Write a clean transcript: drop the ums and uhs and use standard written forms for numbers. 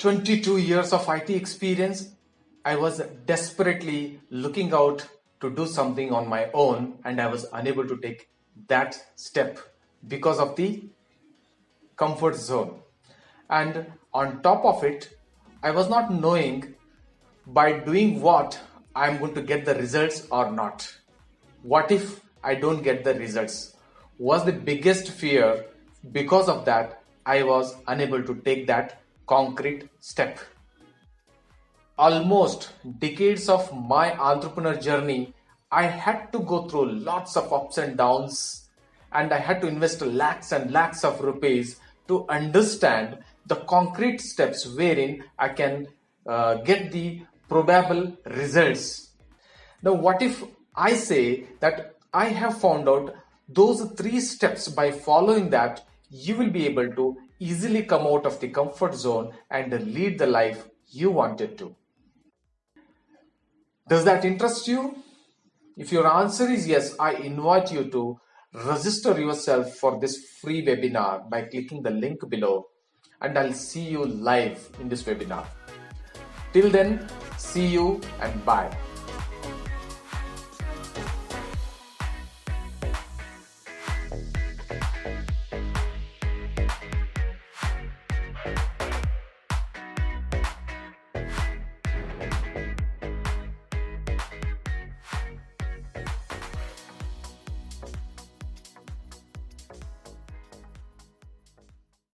22 years of IT experience, I was desperately looking out to do something on my own, and I was unable to take that step because of the comfort zone. And on top of it, I was not knowing by doing what I'm going to get the results or not. What if I don't get the results? Was the biggest fear. Because of that, I was unable to take that concrete step. Almost decades of my entrepreneur journey, I had to go through lots of ups and downs, and I had to invest lakhs and lakhs of rupees to understand the concrete steps wherein I can get the probable results. Now, what if I say that I have found out those three steps? By following that, you will be able to easily come out of the comfort zone and lead the life you wanted to. Does that interest you? If your answer is yes, I invite you to register yourself for this free webinar by clicking the link below, and I'll see you live in this webinar. Till then, see you and bye.